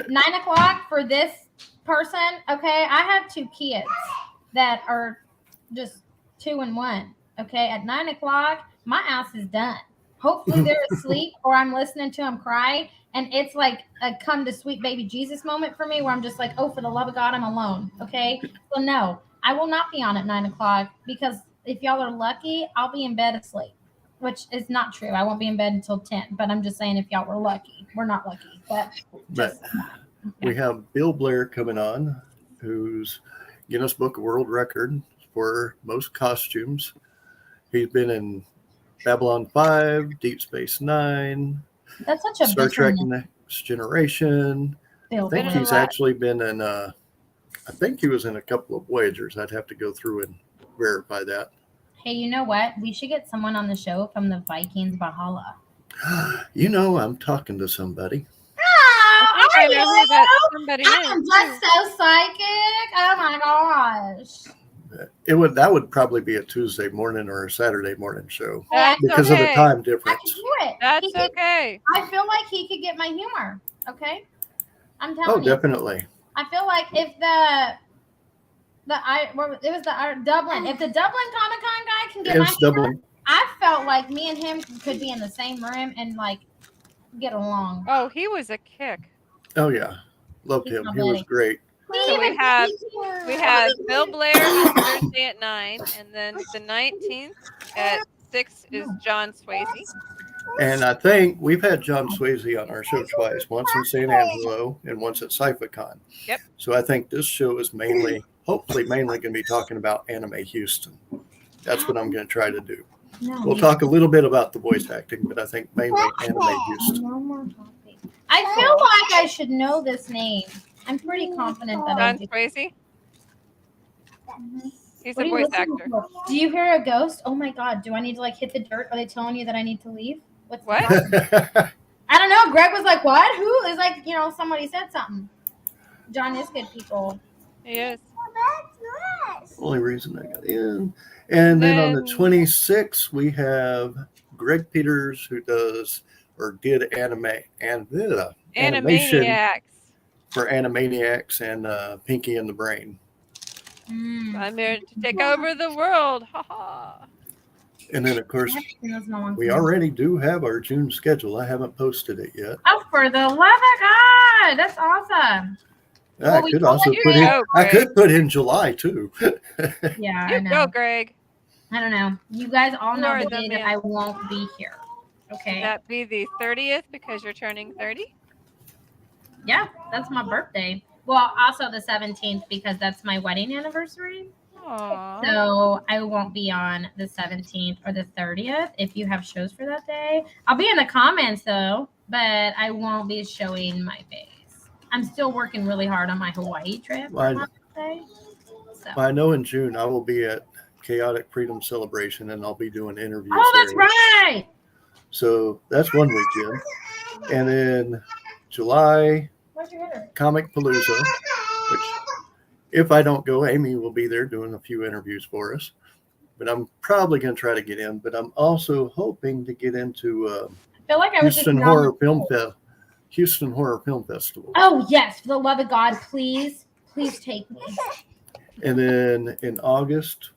9 o'clock for this person. Okay, I have 2 kids that are just 2 and 1. Okay, at 9 o'clock, my ass is done. Hopefully they're asleep or I'm listening to them cry, and it's like a come to sweet baby Jesus moment for me, where I'm just like, oh, for the love of God, I'm alone. Okay, so no, I will not be on at 9 o'clock, because if y'all are lucky, I'll be in bed asleep. Which is not true. I won't be in bed until 10. But I'm just saying, if y'all were lucky, we're not lucky. But just we have Bill Blair coming on, who's Guinness Book of World Record for most costumes. He's been in Babylon 5, Deep Space Nine, that's such a Star Trek bitterness, Next Generation. Bill I think Blair. he's actually been in, I think he was in a couple of Voyagers. I'd have to go through and verify that. Hey, you know what? We should get someone on the show from the Vikings Valhalla. You know, I'm talking to somebody. I think I know who that somebody is. I'm just so psychic. Oh my gosh. That would probably be a Tuesday morning or a Saturday morning show That's because of the okay. time I difference. can do it. That's okay. I feel like he could get my humor. Okay, I'm Oh, telling you. definitely. I feel like if it was the Dublin. If the Dublin Comic Con guy can get my It's Dublin. humor, I felt like me and him could be in the same room and like get along. Oh, he was a kick. Oh yeah, loved He's him. my He was buddy. great. So we had Bill Blair on Thursday at 9, and then the 19th at 6 is John Swayze. And I think we've had John Swayze on our show twice, once in San Angelo and once at SciFicon. Yep. So I think this show is hopefully mainly going to be talking about Anime Houston. That's what I'm going to try to do. No, We'll talk a little bit about the voice acting, but I think mainly Anime Houston. No more coffee. I feel like I should know this name. I'm pretty confident that I John do. Swayze. He's What a are you voice listening actor. for? Do you hear a ghost? Oh my god! Do I need to like hit the dirt? Are they telling you that I need to leave? What's What? I don't know. Greg was like, "What? Who?" Is like, somebody said something. John is good people. He is. Only reason I got in. And then on the Then- 26th, we have Greg Peters, who did animation Animaniacs. for Animaniacs and Pinky and the Brain. I'm here to take over the world. Ha ha. And then, of course, we already do have our June schedule. I haven't posted it yet. Oh, for the love of God! That's awesome. I we could told also you put in. go, I Greg. could put in July too. Yeah, I You know. go, Greg. I don't know. You guys all You know are the the day that man. I won't be here. Okay. That be the 30th because you're turning 30. Yeah, that's my birthday. Well, also the 17th because that's my wedding anniversary. Aww. So I won't be on the 17th or the 30th if you have shows for that day. I'll be in the comments though, but I won't be showing my face. I'm still working really hard on my Hawaii trip for my birthday. So. I know in June I will be at Chaotic Freedom Celebration and I'll be doing interviews. Oh, that's there. right. So that's one weekend. And then July, Where's your hitter? Comic Palooza, which if I don't go, Amy will be there doing a few interviews for us. But I'm probably going to try to get in. But I'm also hoping to get into I feel like I was Houston just Horror Film Festival. Oh yes, for the love of God, please take me. And then in August,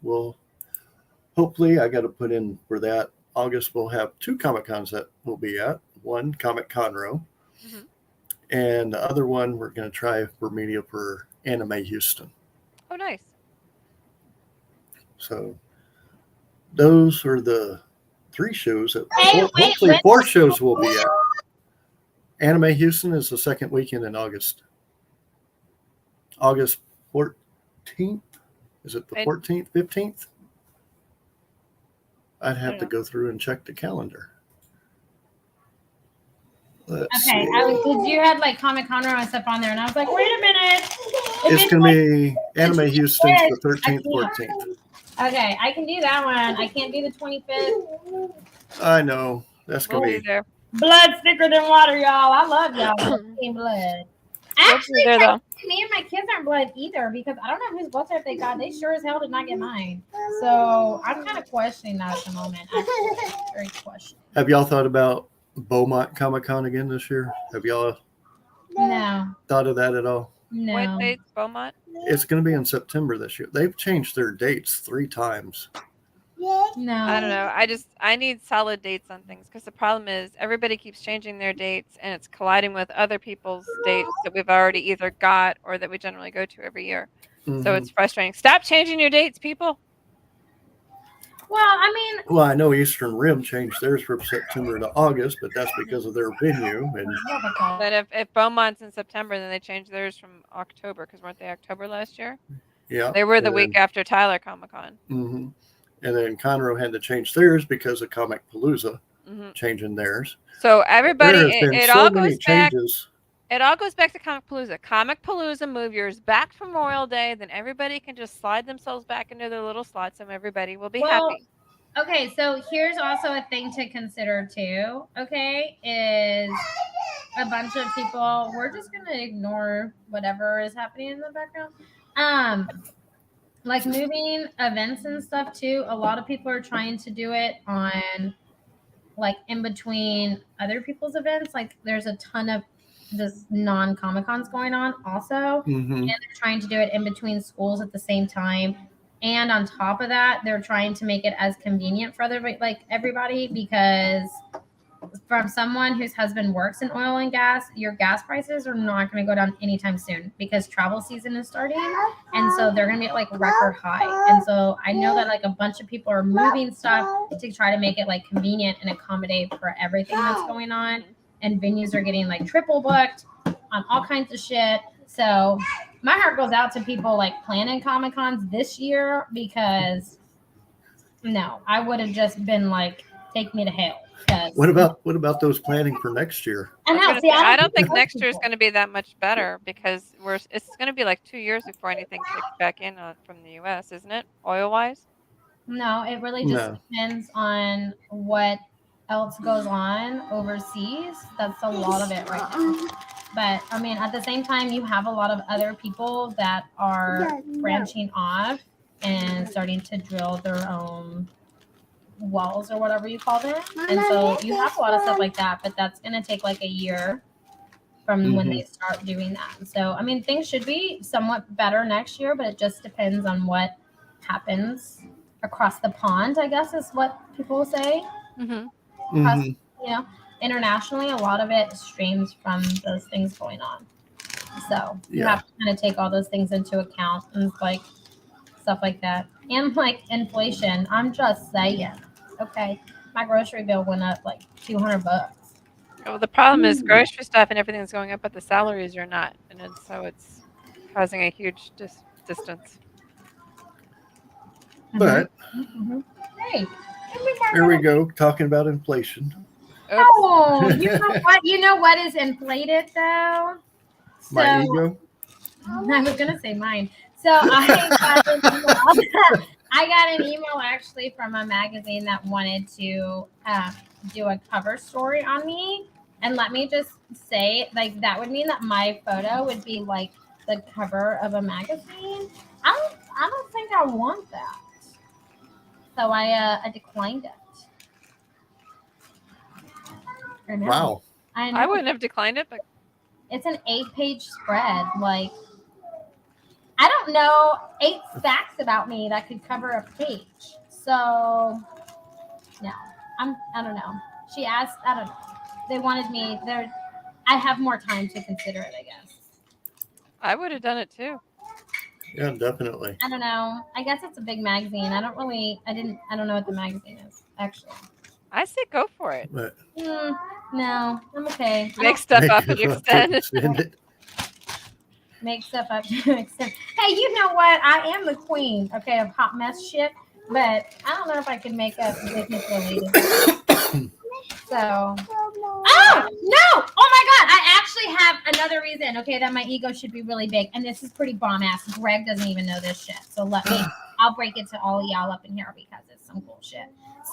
hopefully I got to put in for that. August, we'll have 2 Comic Cons that we'll be at. One, Comic Conroe. Mhm. And the other one, we're going to try for media for Anime Houston. Oh, nice. So those are the 3 shows that Hey, wait, hopefully when 4 shows will be at. Anime Houston is the second weekend in August. August 14th? Is it the I 14th, 15th? I'd I have don't to know. go through and check the calendar. Let's Okay, see. because you had like Comic Con and stuff on there, and I was like, wait a minute. If It's going to be Anime the Houston's the 25th, I 13th, can't. 14th. Okay, I can do that one. I can't do the 25th. I know. That's We'll going be to be. there. Blood thicker than water, y'all. I love y'all. We'll Team blood. be Actually, there though. me and my kids aren't blood either because I don't know whose blood type they got. They sure as hell did not get mine. So I'm kind of questioning that at the moment. Actually, very questioning. Have y'all thought about Beaumont Comic Con again this year? Have y'all No, thought of that at all? What no. date's Beaumont? It's going to be in September this year. They've changed their dates 3 times. No. I don't know. I need solid dates on things because the problem is everybody keeps changing their dates and it's colliding with other people's dates that we've already either got or that we generally go to every year. So it's frustrating. Stop changing your dates, people. Well, I mean, Well, I know Eastern Rim changed theirs from September to August, but that's because of their venue. And But if Beaumont's in September, then they changed theirs from October because weren't they October last year? yeah, They were and the week after Tyler Comic Con. And then Conroe had to change theirs because of Comic Palooza changing theirs. So everybody, There has been it so all many goes back. changes. It all goes back to Comic Palooza. Comic Palooza, move yours back to Memorial Day, then everybody can just slide themselves back into their little slots, and everybody will be happy. Okay, so here's also a thing to consider too. Okay, is a bunch of people. We're just gonna ignore whatever is happening in the background. Like moving events and stuff too. A lot of people are trying to do it on like in between other people's events. Like there's a ton of this non-Comic Cons going on also, and they're trying to do it in between schools at the same time. And on top of that, they're trying to make it as convenient for everybody because from someone whose husband works in oil and gas, your gas prices are not going to go down anytime soon because travel season is starting, and so they're going to be at like record high. And so I know that like a bunch of people are moving stuff to try to make it like convenient and accommodate for everything that's going on. And venues are getting like triple booked on all kinds of shit. So my heart goes out to people like planning Comic Cons this year because no, I would have just been like, take me to hell. What about those planning for next year? I don't think next year is going to be that much better because it's going to be like 2 years before anything kicks back in from the U.S., isn't it? Oil wise. No, it really just depends on what else goes on overseas. That's a lot of it right now. But I mean, at the same time, you have a lot of other people that are branching off and starting to drill their own walls or whatever you call them. And so you have a lot of stuff like that, but that's going to take like a year from when they start doing that. So, I mean, things should be somewhat better next year, but it just depends on what happens across the pond, I guess is what people will say. Across, you know, internationally, a lot of it streams from those things going on. So you have to kind of take all those things into account and like stuff like that. And like inflation, I'm just saying. Okay, my grocery bill went up like $200. Well, the problem is grocery stuff and everything is going up, but the salaries are not, and so it's causing a huge distance. But hey, here we go talking about inflation. Oh, you know what? You know what is inflated though? So, my ego. I was gonna say mine. So I got an email actually from a magazine that wanted to do a cover story on me. And let me just say, like, that would mean that my photo would be like the cover of a magazine. I don't think I want that. So I declined it. Wow. I wouldn't have declined it, but it's an 8-page spread. Like, I don't know 8 facts about me that could cover a page. So, no, I don't know. She asked, I don't know. They wanted me there. I have more time to consider it, I guess. I would have done it too. Yeah, definitely. I don't know. I guess it's a big magazine. I don't know what the magazine is, actually. I say go for it. But No, I'm okay. I Make don't stuff make up it and up to extend. extend it. make stuff up to extent. Hey, you know what? I am the queen, okay, of hot mess shit, but I don't know if I can make up business related. So, oh no! Oh my god! I actually have another reason, okay, that my ego should be really big, and this is pretty bomb ass. Greg doesn't even know this shit, so I'll break it to all y'all up in here because it's some cool shit.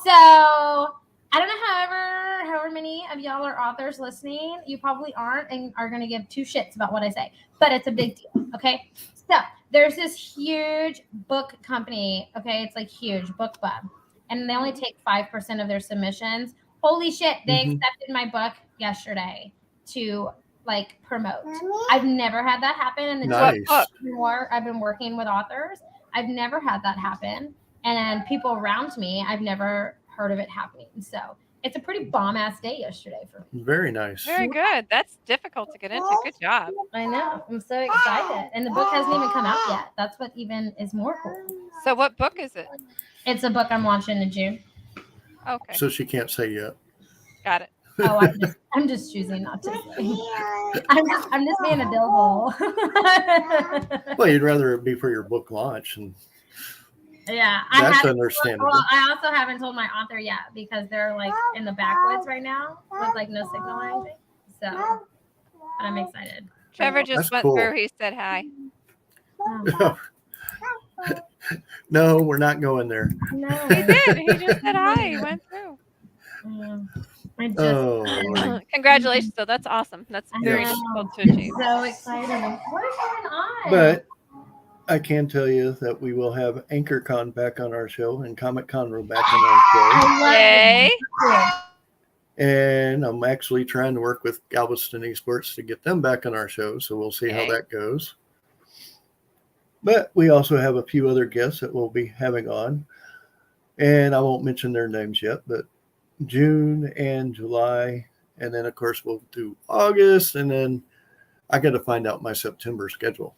So, I don't know, however many of y'all are authors listening, you probably aren't and are gonna give two shits about what I say, but it's a big deal, okay? So, there's this huge book company, okay? It's like huge, Book Club, and they only take 5% of their submissions. Holy shit, they accepted my book yesterday to like promote. I've never had that happen in the Nice. more I've been working with authors. I've never had that happen. And people around me, I've never heard of it happening. So it's a pretty bomb ass day yesterday for me. Very nice. Very good. That's difficult to get into. Good job. I know. I'm so excited. And the book hasn't even come out yet. That's what even is more cool. So what book is it? It's a book I'm launching in June. Okay. So she can't say yet. Got it. Oh, I'm just choosing not to say. I'm just being a dillhole. Well, you'd rather it be for your book launch, and yeah, that's understandable. Well, I also haven't told my author yet because they're like in the backwoods right now with like no signal or anything. So, but I'm excited. Trevor just went through. He said hi. Oh. No, we're not going there. No, he did. He just said hi. He went through. Congratulations, though. That's awesome. That's very difficult to achieve. So excited. What is going on? But I can tell you that we will have AnchorCon back on our show and Comic Con back on our show. Yay! And I'm actually trying to work with Galveston Esports to get them back on our show. So we'll see how that goes. But we also have a few other guests that we'll be having on. And I won't mention their names yet, but June and July. And then, of course, we'll do August. And then I got to find out my September schedule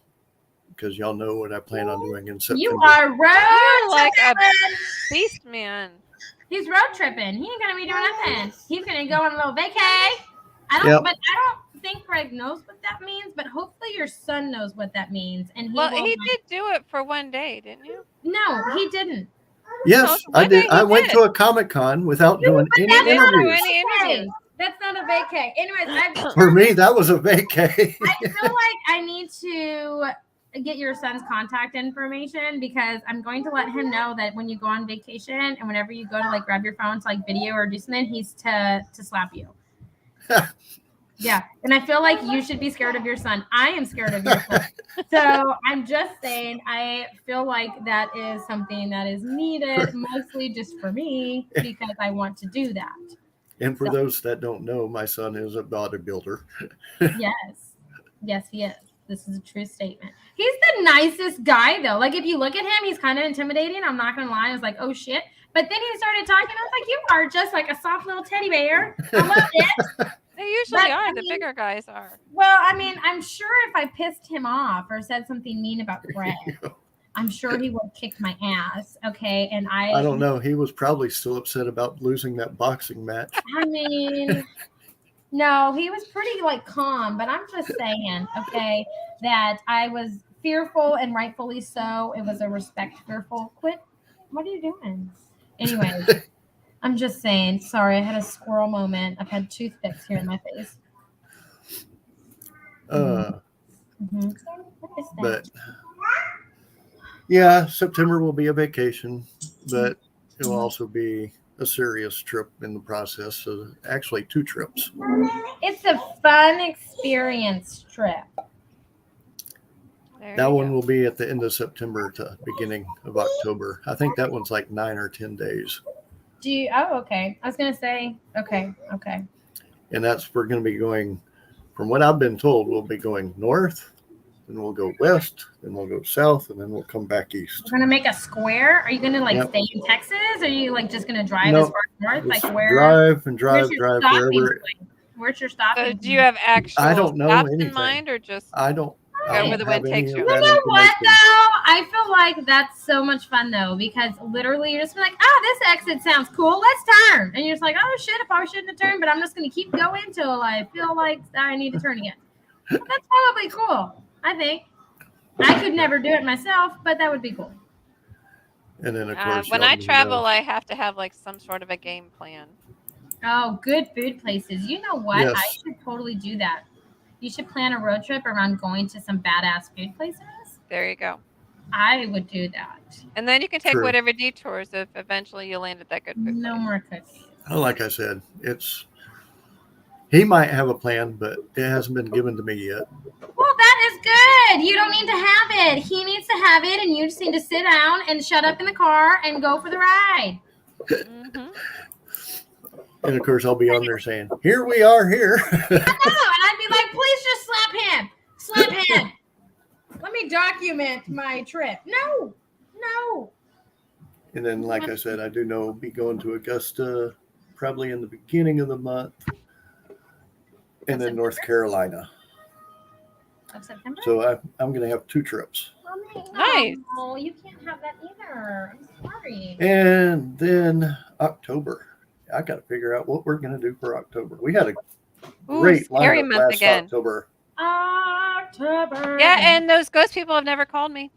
because y'all know what I plan on doing in September. You are road like a beast man. He's road tripping. He ain't going to be doing nothing. He's going to go on a little vacay. But I don't think Greg knows what that means, but hopefully your son knows what that means. And he did do it for one day, didn't you? No, he didn't. Yes, I did. I went to a Comic-Con without doing any interviews. That's not a vacay. Anyways, for me, that was a vacay. I feel like I need to get your son's contact information because I'm going to let him know that when you go on vacation and whenever you go to like grab your phone to like video or do something, he's to slap you. Yeah, and I feel like you should be scared of your son. I am scared of your son. So I'm just saying, I feel like that is something that is needed, mostly just for me, because I want to do that. And for those that don't know, my son is a bodybuilder. Yes, he is. This is a true statement. He's the nicest guy, though. Like, if you look at him, he's kind of intimidating. I'm not going to lie. I was like, oh, shit. But then he started talking. I was like, you are just like a soft little teddy bear. I love it. They usually are. The bigger guys are. Well, I mean, I'm sure if I pissed him off or said something mean about Greg, I'm sure he would have kicked my ass. Okay. And I don't know. He was probably still upset about losing that boxing match. I mean, no, he was pretty like calm, but I'm just saying, okay, that I was fearful and rightfully so. It was a respect fearful. Quit. What are you doing? Anyway. I'm just saying. Sorry, I had a squirrel moment. I've had toothpicks here in my face. But yeah, September will be a vacation, but it will also be a serious trip in the process. So actually 2 trips. It's a fun experience trip. That one will be at the end of September to beginning of October. I think that one's like 9 or 10 days. Okay. I was going to say, okay. And we're going to be going, from what I've been told, we'll be going north, then we'll go west, then we'll go south, and then we'll come back east. We're going to make a square? Are you going to stay in Texas? Or are you just going to drive as far north? Like where? Drive wherever. Where's your stop? So do you have actual I don't know stops anything in mind or just I don't go where the wind takes you? You know what, though? I feel like that's so much fun though, because literally you're just like, this exit sounds cool. Let's turn. And you're just like, oh shit, I probably shouldn't have turned, but I'm just gonna keep going until I feel like I need to turn again. That's probably cool. I think. I could never do it myself, but that would be cool. And then of course, when I travel, I have to have like some sort of a game plan. Oh, good food places. You know what? Yes. I should totally do that. You should plan a road trip around going to some badass food places. There you go. I would do that. And then you can take True. whatever detours if eventually you land at that good food No place. more cookies. Oh, like I said, he might have a plan, but it hasn't been given to me yet. Well, that is good. You don't need to have it. He needs to have it, and you just need to sit down and shut up in the car and go for the ride. Mm-hmm. And of course, I'll be on there saying, "Here we are here." I know, and I'd be like, "Please just slap him. Slap him. Let me document my trip." No. And then, like I said, I do know I'll be going to Augusta probably in the beginning of the month, and then North Carolina. Of September? So I'm going to have 2 trips. Nice. Oh, you can't have that either. I'm sorry. And then October. I got to figure out what we're going to do for October. We had a great scary lineup month last again. October. October. Yeah, and those ghost people have never called me.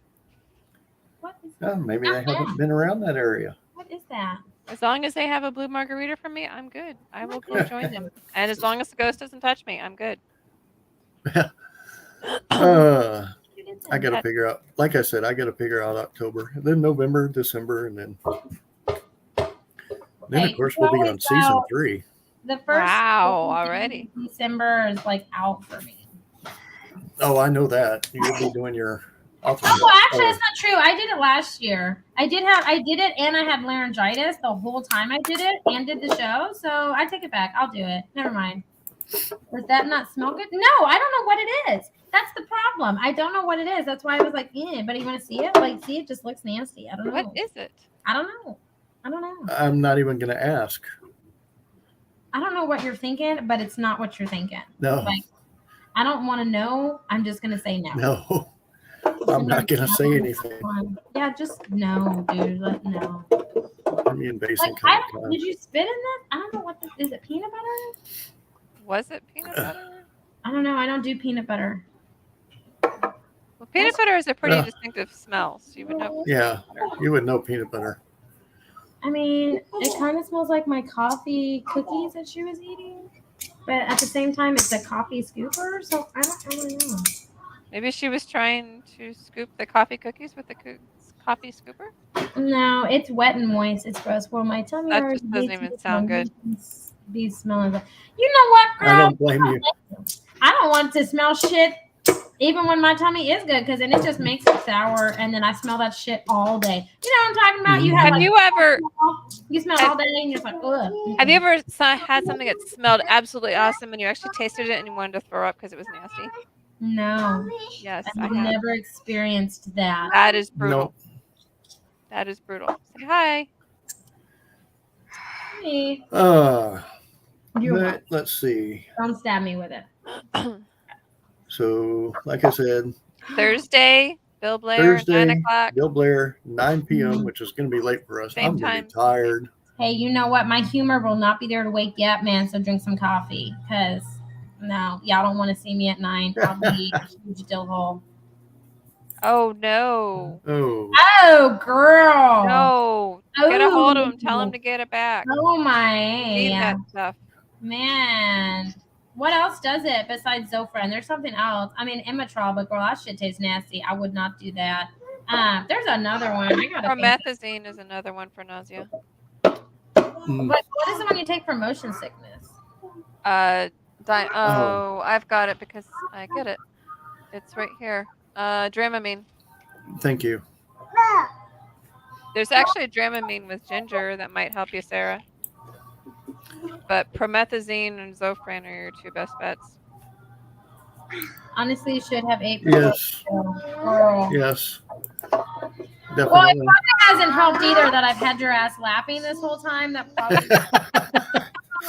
What is Oh, maybe they haven't been around that area. What is that? As long as they have a blue margarita from me, I'm good. I will go join them. And as long as the ghost doesn't touch me, I'm good. I got to figure out, like I said, I got to figure out October, and then November, December, and then of course we'll be on season 3. The first already. December is like out for me. Oh, I know that. You'll be doing your author. Oh, actually, that's not true. I did it last year. I did it, and I had laryngitis the whole time I did it and did the show. So I take it back. I'll do it. Never mind. Does that not smell good? No, I don't know what it is. That's the problem. I don't know what it is. That's why I was like, but you want to see it? Like, see, it just looks nasty. I don't know. What is it? I don't know. I'm not even going to ask. I don't know what you're thinking, but it's not what you're thinking. No. Like, I don't want to know. I'm just going to say no. No. I'm not going to say anything. Yeah, just no, dude. No. I'm being basic. Like, did you spit in that? I don't know what this is. It peanut butter? Was it peanut butter? I don't know. I don't do peanut butter. Well, peanut butter is a pretty distinctive smell, so you would know. Yeah, you would know peanut butter. I mean, it kind of smells like my coffee cookies that she was eating, but at the same time, it's a coffee scooper, so I don't really know. Maybe she was trying to scoop the coffee cookies with the coffee scooper? No, it's wet and moist. It's gross. Well, my tummy That hurts. just doesn't even sound good. Be smelling that. You know what, girl? I don't blame you. I don't want to smell shit even when my tummy is good, because then it just makes it sour, and then I smell that shit all day. You know what I'm talking about? You have you ever? You smell all day, and you're just like, ugh. Have you ever had something that smelled absolutely awesome, and you actually tasted it and you wanted to throw up because it was nasty? No. Yes, I've I have. never experienced that. That is brutal. Nope. That is brutal. Say hi. Hey. Let's see. Don't stab me with it. So, like I said, Thursday, Bill Blair, Thursday, 9 o'clock. Bill Blair, 9 p.m., which is going to be late for us. Same I'm going to time. be tired. Hey, you know what? My humor will not be there to wake you up, man. So drink some coffee, because no, y'all don't want to see me at 9. I'll be a huge dill hole. Oh no. Oh, girl. No. Get a hold of him. Tell him to get it back. Oh my. Need that stuff. Man. What else does it besides Zofran? There's something else. I mean, Imitrol, but girl, that shit tastes nasty. I would not do that. There's another one. Promethazine is another one for nausea. What is the one you take for motion sickness? I've got it because I get it. It's right here. Dramamine. Thank you. There's actually a Dramamine with ginger that might help you, Sarah. But promethazine and Zofran are your 2 best bets. Honestly, you should have 8. Yes. Girl. Yes. Well, it Definitely. probably hasn't helped either that I've had your ass laughing this whole time. That probably.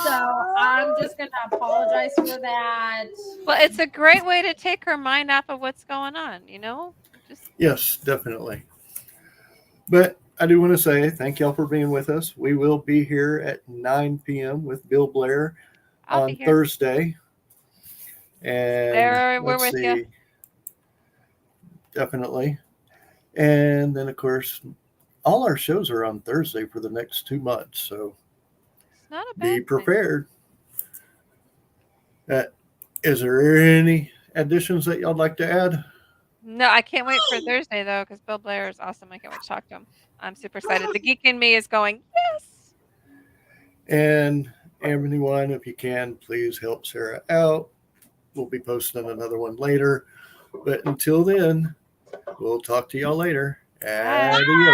So I'm just gonna apologize for that. Well, it's a great way to take her mind off of what's going on, you know? Just Yes, definitely. But I do want to say thank y'all for being with us. We will be here at 9 p.m. with Bill Blair I'll be on here. Thursday. And There, we're let's with you. see, definitely. And then, of course, all our shows are on Thursday for the next 2 months. So It's not a be bad thing. prepared. Is there any additions that y'all like to add? No, I can't wait for Thursday though, because Bill Blair is awesome. I can't wait to talk to him. I'm super excited. The geek in me is going, yes. And everyone, if you can, please help Sarah out. We'll be posting another one later. But until then, we'll talk to y'all later. Bye. Adios.